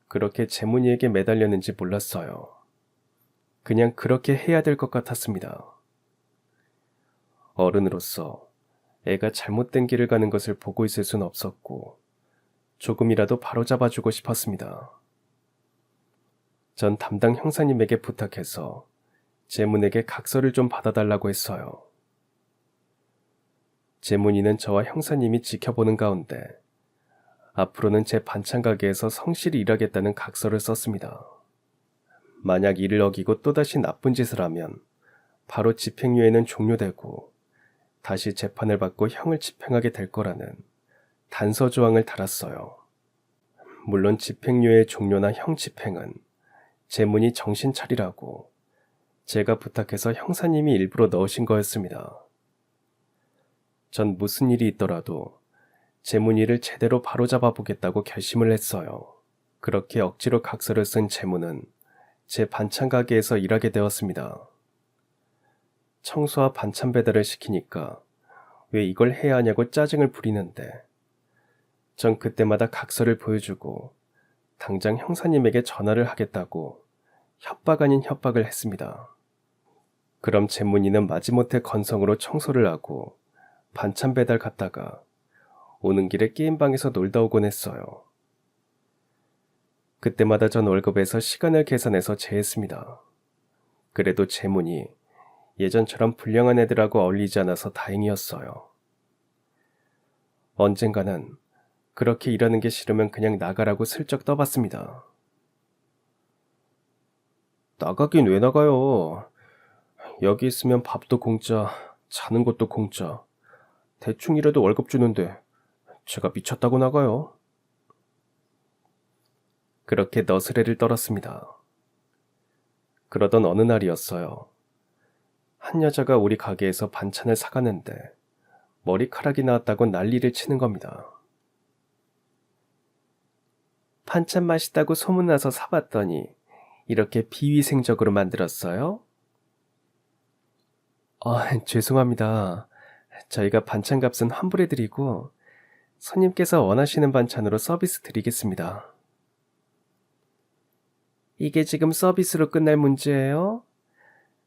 그렇게 재문이에게 매달렸는지 몰랐어요. 그냥 그렇게 해야 될 것 같았습니다. 어른으로서 애가 잘못된 길을 가는 것을 보고 있을 순 없었고 조금이라도 바로잡아주고 싶었습니다. 전 담당 형사님에게 부탁해서 재문에게 각서를 좀 받아달라고 했어요. 재문이는 저와 형사님이 지켜보는 가운데 앞으로는 제 반찬 가게에서 성실히 일하겠다는 각서를 썼습니다. 만약 이를 어기고 또다시 나쁜 짓을 하면 바로 집행유예는 종료되고 다시 재판을 받고 형을 집행하게 될 거라는 단서 조항을 달았어요. 물론 집행유예 종료나 형 집행은 재문이 정신 차리라고 제가 부탁해서 형사님이 일부러 넣으신 거였습니다. 전 무슨 일이 있더라도 재문이를 제대로 바로잡아 보겠다고 결심을 했어요. 그렇게 억지로 각서를 쓴 재문은 제 반찬 가게에서 일하게 되었습니다. 청소와 반찬 배달을 시키니까 왜 이걸 해야 하냐고 짜증을 부리는데 전 그때마다 각서를 보여주고 당장 형사님에게 전화를 하겠다고 협박 아닌 협박을 했습니다. 그럼 재문이는 마지못해 건성으로 청소를 하고 반찬 배달 갔다가 오는 길에 게임방에서 놀다 오곤 했어요. 그때마다 전 월급에서 시간을 계산해서 제했습니다. 그래도 재문이 예전처럼 불량한 애들하고 어울리지 않아서 다행이었어요. 언젠가는 그렇게 일하는 게 싫으면 그냥 나가라고 슬쩍 떠봤습니다. 나가긴 왜 나가요? 여기 있으면 밥도 공짜, 자는 것도 공짜. 대충 일해도 월급 주는데 제가 미쳤다고 나가요? 그렇게 너스레를 떨었습니다. 그러던 어느 날이었어요. 한 여자가 우리 가게에서 반찬을 사가는데 머리카락이 나왔다고 난리를 치는 겁니다. 반찬 맛있다고 소문나서 사봤더니 이렇게 비위생적으로 만들었어요? 죄송합니다. 저희가 반찬값은 환불해드리고 손님께서 원하시는 반찬으로 서비스 드리겠습니다. 이게 지금 서비스로 끝날 문제예요?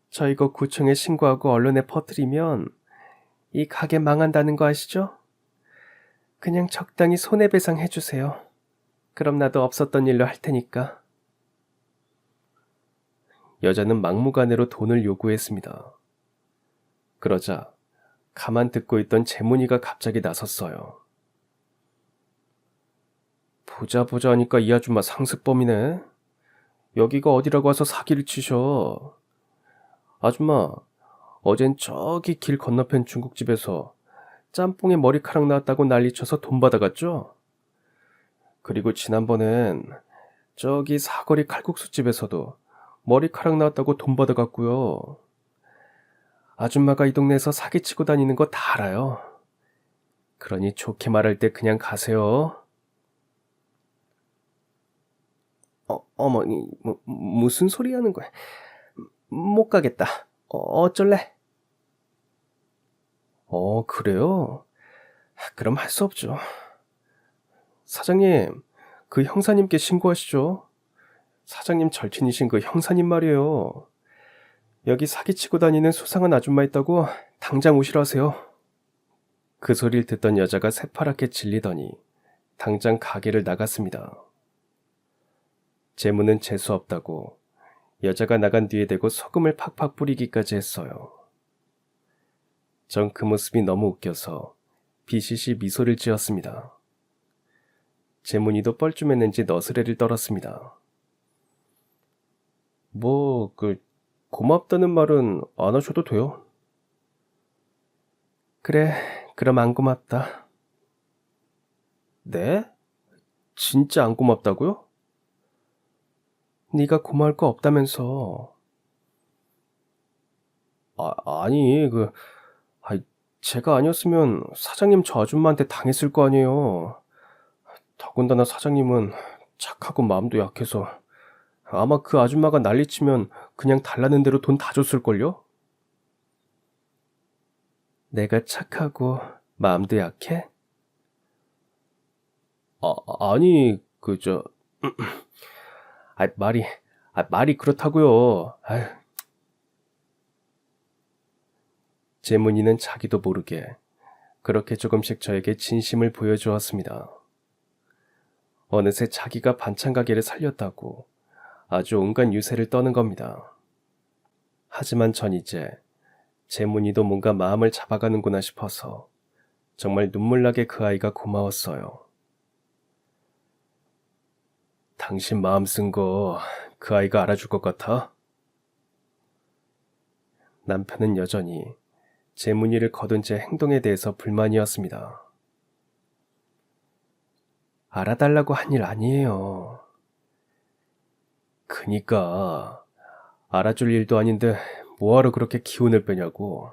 저 이거 구청에 신고하고 언론에 퍼뜨리면 이 가게 망한다는 거 아시죠? 그냥 적당히 손해배상 해주세요. 그럼 나도 없었던 일로 할 테니까. 여자는 막무가내로 돈을 요구했습니다. 그러자 가만 듣고 있던 재문이가 갑자기 나섰어요. 보자 하니까 이 아줌마 상습범이네. 여기가 어디라고 와서 사기를 치셔. 아줌마, 어젠 저기 길 건너편 중국집에서 짬뽕에 머리카락 나왔다고 난리쳐서 돈 받아갔죠? 그리고 지난번엔 저기 사거리 칼국수집에서도 머리카락 나왔다고 돈 받아갔고요. 아줌마가 이 동네에서 사기치고 다니는 거 다 알아요. 그러니 좋게 말할 때 그냥 가세요. 어머니, 무슨 소리 하는 거야? 못 가겠다. 어쩔래? 그래요? 그럼 할 수 없죠. 사장님, 그 형사님께 신고하시죠. 사장님 절친이신 그 형사님 말이에요. 여기 사기치고 다니는 수상한 아줌마 있다고 당장 오시라 하세요. 그 소리를 듣던 여자가 새파랗게 질리더니 당장 가게를 나갔습니다. 재무는 재수없다고 여자가 나간 뒤에 대고 소금을 팍팍 뿌리기까지 했어요. 전 그 모습이 너무 웃겨서 비시시 미소를 지었습니다. 재문이도 뻘쭘했는지 너스레를 떨었습니다. 고맙다는 말은 안 하셔도 돼요. 그래, 그럼 안 고맙다. 네? 진짜 안 고맙다고요? 네가 고마울 거 없다면서. 아니, 제가 아니었으면 사장님 저 아줌마한테 당했을 거 아니에요. 더군다나 사장님은 착하고 마음도 약해서 아마 그 아줌마가 난리치면 그냥 달라는 대로 돈 다 줬을걸요? 내가 착하고 마음도 약해? 아니, 말이, 말이 그렇다고요. 아휴. 제문이는 자기도 모르게 그렇게 조금씩 저에게 진심을 보여주었습니다. 어느새 자기가 반찬 가게를 살렸다고 아주 온갖 유세를 떠는 겁니다. 하지만 전 이제 제문이도 뭔가 마음을 잡아가는구나 싶어서 정말 눈물나게 그 아이가 고마웠어요. 당신 마음 쓴 거 그 아이가 알아줄 것 같아? 남편은 여전히 제문이를 거둔 제 행동에 대해서 불만이었습니다. 알아달라고 한 일 아니에요. 그니까 알아줄 일도 아닌데 뭐하러 그렇게 기운을 빼냐고.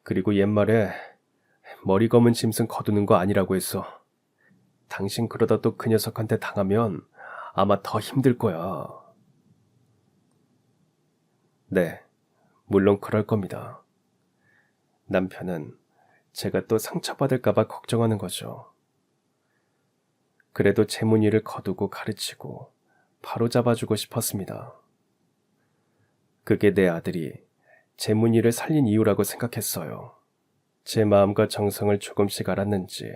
그리고 옛말에 머리 검은 짐승 거두는 거 아니라고 했어. 당신 그러다 또 그 녀석한테 당하면 아마 더 힘들 거야. 네, 물론 그럴 겁니다. 남편은 제가 또 상처받을까봐 걱정하는 거죠. 그래도 제문이를 거두고 가르치고 바로 잡아주고 싶었습니다. 그게 내 아들이 제문이를 살린 이유라고 생각했어요. 제 마음과 정성을 조금씩 알았는지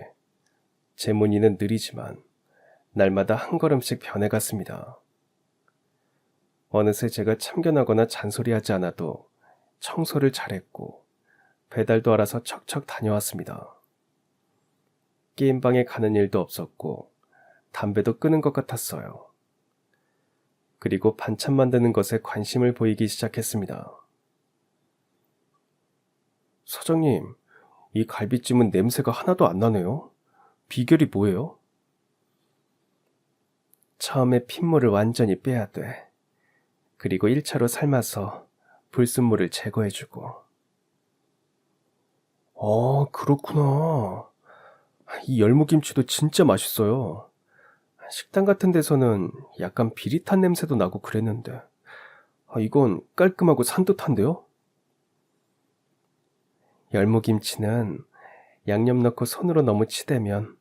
제문이는 느리지만 날마다 한 걸음씩 변해갔습니다. 어느새 제가 참견하거나 잔소리하지 않아도 청소를 잘했고 배달도 알아서 척척 다녀왔습니다. 게임방에 가는 일도 없었고 담배도 끊은 것 같았어요. 그리고 반찬 만드는 것에 관심을 보이기 시작했습니다. 사장님, 이 갈비찜은 냄새가 하나도 안 나네요. 비결이 뭐예요? 처음에 핏물을 완전히 빼야 돼. 그리고 1차로 삶아서 불순물을 제거해주고. 그렇구나. 이 열무김치도 진짜 맛있어요. 식당 같은 데서는 약간 비릿한 냄새도 나고 그랬는데 이건 깔끔하고 산뜻한데요? 열무김치는 양념 넣고 손으로 너무 치대면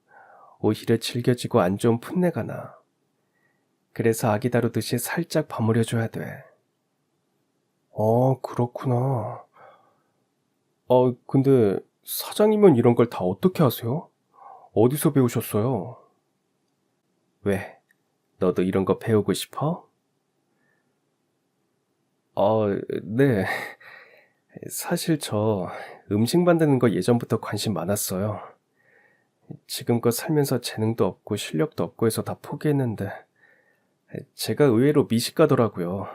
오히려 질겨지고 안 좋은 풋내가 나. 그래서 아기 다루듯이 살짝 버무려줘야 돼. 그렇구나. 근데 사장님은 이런 걸 다 어떻게 하세요? 어디서 배우셨어요? 왜? 너도 이런 거 배우고 싶어? 네. 사실 저 음식 만드는 거 예전부터 관심 많았어요. 지금껏 살면서 재능도 없고 실력도 없고 해서 다 포기했는데 제가 의외로 미식가더라고요.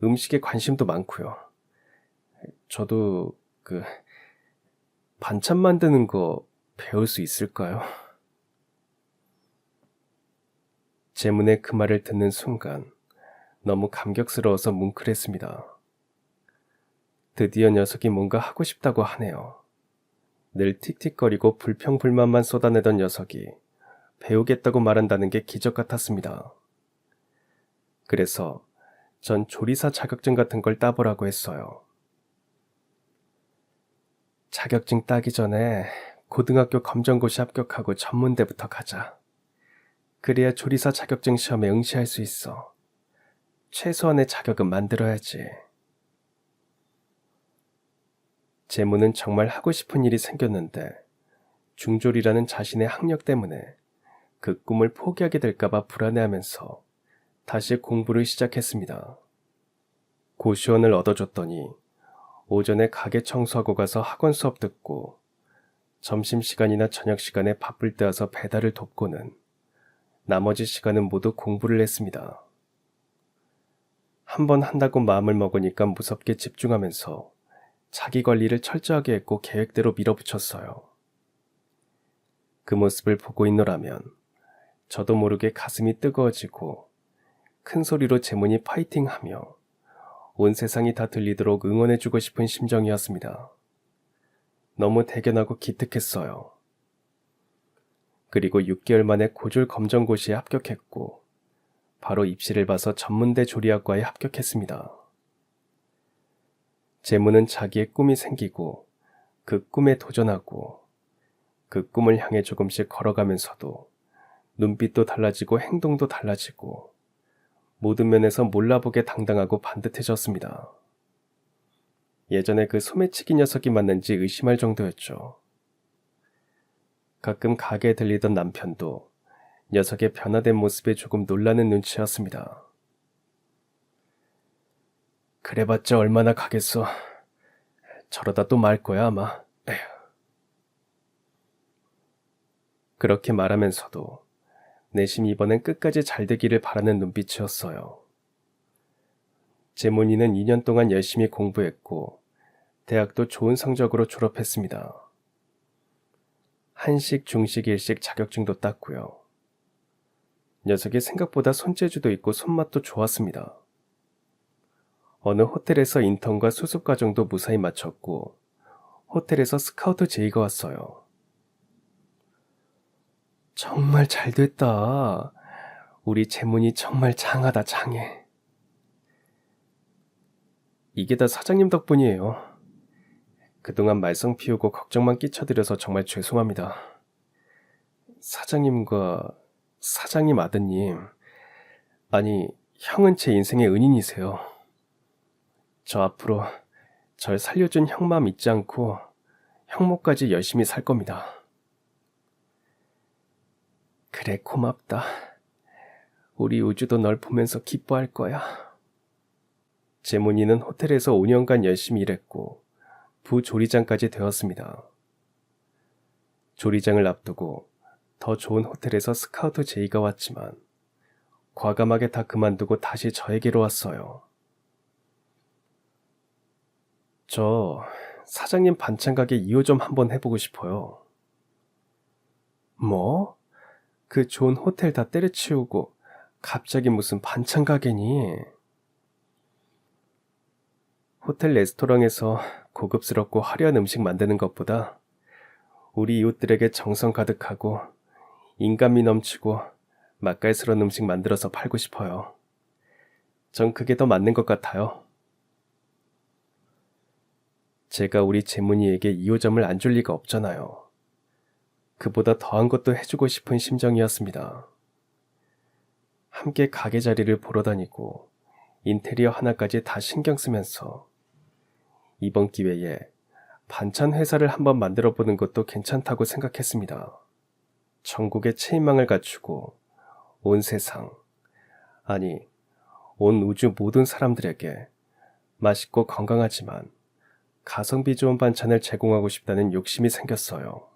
음식에 관심도 많고요. 저도 반찬 만드는 거 배울 수 있을까요? 제문의 그 말을 듣는 순간 너무 감격스러워서 뭉클했습니다. 드디어 녀석이 뭔가 하고 싶다고 하네요. 늘 틱틱거리고 불평불만만 쏟아내던 녀석이 배우겠다고 말한다는 게 기적 같았습니다. 그래서 전 조리사 자격증 같은 걸 따보라고 했어요. 자격증 따기 전에 고등학교 검정고시 합격하고 전문대부터 가자. 그래야 조리사 자격증 시험에 응시할 수 있어. 최소한의 자격은 만들어야지. 제문은 정말 하고 싶은 일이 생겼는데 중졸이라는 자신의 학력 때문에 그 꿈을 포기하게 될까봐 불안해하면서 다시 공부를 시작했습니다. 고시원을 얻어줬더니 오전에 가게 청소하고 가서 학원 수업 듣고 점심시간이나 저녁시간에 바쁠 때 와서 배달을 돕고는 나머지 시간은 모두 공부를 했습니다. 한 번 한다고 마음을 먹으니까 무섭게 집중하면서 자기 관리를 철저하게 했고 계획대로 밀어붙였어요. 그 모습을 보고 있노라면 저도 모르게 가슴이 뜨거워지고 큰 소리로 제문이 파이팅하며 온 세상이 다 들리도록 응원해주고 싶은 심정이었습니다. 너무 대견하고 기특했어요. 그리고 6개월 만에 고졸 검정고시에 합격했고 바로 입시를 봐서 전문대 조리학과에 합격했습니다. 제문은 자기의 꿈이 생기고 그 꿈에 도전하고 그 꿈을 향해 조금씩 걸어가면서도 눈빛도 달라지고 행동도 달라지고 모든 면에서 몰라보게 당당하고 반듯해졌습니다. 예전에 그 소매치기 녀석이 맞는지 의심할 정도였죠. 가끔 가게에 들리던 남편도 녀석의 변화된 모습에 조금 놀라는 눈치였습니다. 그래봤자 얼마나 가겠어. 저러다 또 말 거야 아마. 에휴. 그렇게 말하면서도 내심 이번엔 끝까지 잘 되기를 바라는 눈빛이었어요. 제문이는 2년 동안 열심히 공부했고 대학도 좋은 성적으로 졸업했습니다. 한식, 중식, 일식 자격증도 땄고요. 녀석이 생각보다 손재주도 있고 손맛도 좋았습니다. 어느 호텔에서 인턴과 수습 과정도 무사히 마쳤고 호텔에서 스카우트 제의가 왔어요. 정말 잘 됐다. 우리 재문이 정말 장하다 장해. 이게 다 사장님 덕분이에요. 그동안 말썽 피우고 걱정만 끼쳐드려서 정말 죄송합니다. 사장님과 사장님 아드님, 아니 형은 제 인생의 은인이세요. 저 앞으로 절 살려준 형 마음 잊지 않고 형 목까지 열심히 살 겁니다. 그래 고맙다. 우리 우주도 널 보면서 기뻐할 거야. 제문이는 호텔에서 5년간 열심히 일했고 부조리장까지 되었습니다. 조리장을 앞두고 더 좋은 호텔에서 스카우트 제의가 왔지만 과감하게 다 그만두고 다시 저에게로 왔어요. 저 사장님 반찬 가게 2호 좀 한번 해보고 싶어요. 뭐? 그 좋은 호텔 다 때려치우고 갑자기 무슨 반찬 가게니? 호텔 레스토랑에서 고급스럽고 화려한 음식 만드는 것보다 우리 이웃들에게 정성 가득하고 인간미 넘치고 맛깔스러운 음식 만들어서 팔고 싶어요. 전 그게 더 맞는 것 같아요. 제가 우리 재문이에게 2호점을 안 줄 리가 없잖아요. 그보다 더한 것도 해주고 싶은 심정이었습니다. 함께 가게 자리를 보러 다니고 인테리어 하나까지 다 신경 쓰면서 이번 기회에 반찬 회사를 한번 만들어 보는 것도 괜찮다고 생각했습니다. 전국의 체인망을 갖추고 온 세상, 아니 온 우주 모든 사람들에게 맛있고 건강하지만 가성비 좋은 반찬을 제공하고 싶다는 욕심이 생겼어요.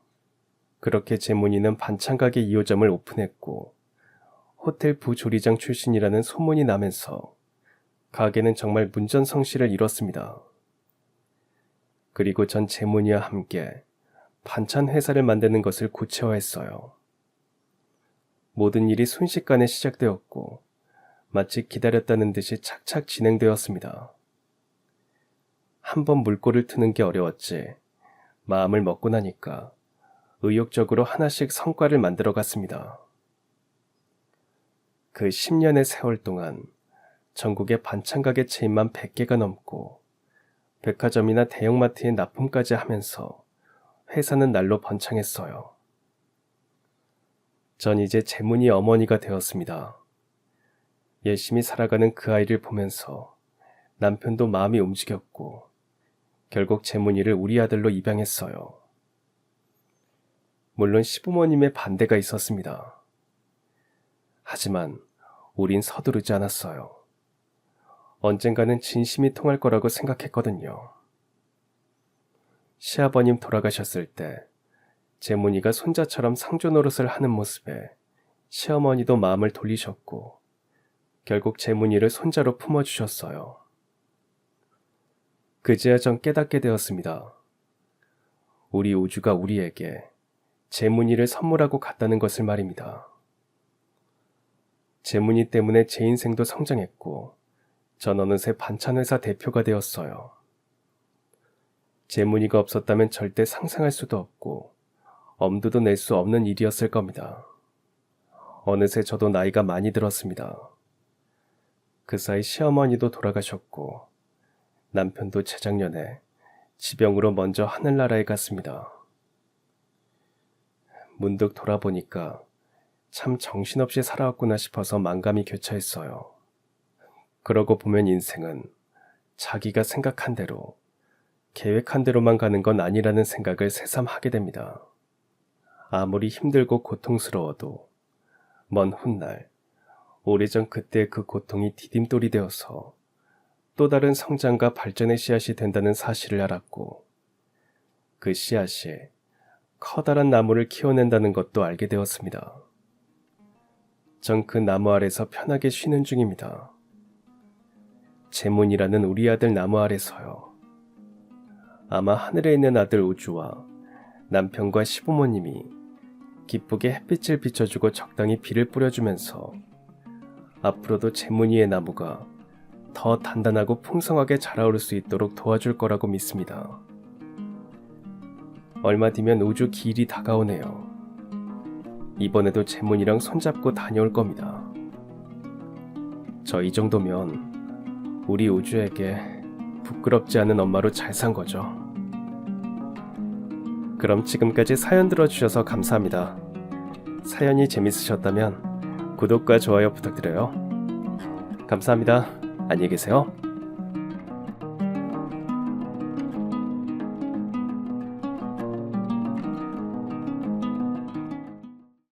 그렇게 제문이는 반찬 가게 2호점을 오픈했고 호텔 부조리장 출신이라는 소문이 나면서 가게는 정말 문전성시를 이뤘습니다. 그리고 전 제문이와 함께 반찬 회사를 만드는 것을 구체화했어요. 모든 일이 순식간에 시작되었고 마치 기다렸다는 듯이 착착 진행되었습니다. 한번 물꼬를 트는 게 어려웠지 마음을 먹고 나니까 의욕적으로 하나씩 성과를 만들어 갔습니다. 그 10년의 세월 동안 전국의 반찬가게 체인만 100개가 넘고 백화점이나 대형마트에 납품까지 하면서 회사는 날로 번창했어요. 전 이제 재문이 어머니가 되었습니다. 열심히 살아가는 그 아이를 보면서 남편도 마음이 움직였고 결국 재문이를 우리 아들로 입양했어요. 물론 시부모님의 반대가 있었습니다. 하지만 우린 서두르지 않았어요. 언젠가는 진심이 통할 거라고 생각했거든요. 시아버님 돌아가셨을 때 재문이가 손자처럼 상조 노릇을 하는 모습에 시어머니도 마음을 돌리셨고 결국 재문이를 손자로 품어주셨어요. 그제야 전 깨닫게 되었습니다. 우리 우주가 우리에게 재문이를 선물하고 갔다는 것을 말입니다. 재문이 때문에 제 인생도 성장했고 전 어느새 반찬회사 대표가 되었어요. 재문이가 없었다면 절대 상상할 수도 없고 엄두도 낼 수 없는 일이었을 겁니다. 어느새 저도 나이가 많이 들었습니다. 그 사이 시어머니도 돌아가셨고 남편도 재작년에 지병으로 먼저 하늘나라에 갔습니다. 문득 돌아보니까 참 정신없이 살아왔구나 싶어서 만감이 교차했어요. 그러고 보면 인생은 자기가 생각한 대로, 계획한 대로만 가는 건 아니라는 생각을 새삼 하게 됩니다. 아무리 힘들고 고통스러워도 먼 훗날, 오래전 그때의 그 고통이 디딤돌이 되어서 또 다른 성장과 발전의 씨앗이 된다는 사실을 알았고, 그 씨앗이 커다란 나무를 키워낸다는 것도 알게 되었습니다. 전 그 나무 아래서 편하게 쉬는 중입니다. 재문이라는 우리 아들 나무 아래서요. 아마 하늘에 있는 아들 우주와 남편과 시부모님이 기쁘게 햇빛을 비춰주고 적당히 비를 뿌려주면서 앞으로도 재문이의 나무가 더 단단하고 풍성하게 자라올 수 있도록 도와줄 거라고 믿습니다. 얼마 뒤면 우주 기일이 다가오네요. 이번에도 재문이랑 손잡고 다녀올 겁니다. 저 이 정도면 우리 우주에게 부끄럽지 않은 엄마로 잘 산 거죠. 그럼 지금까지 사연 들어주셔서 감사합니다. 사연이 재밌으셨다면 구독과 좋아요 부탁드려요. 감사합니다. 안녕히 계세요.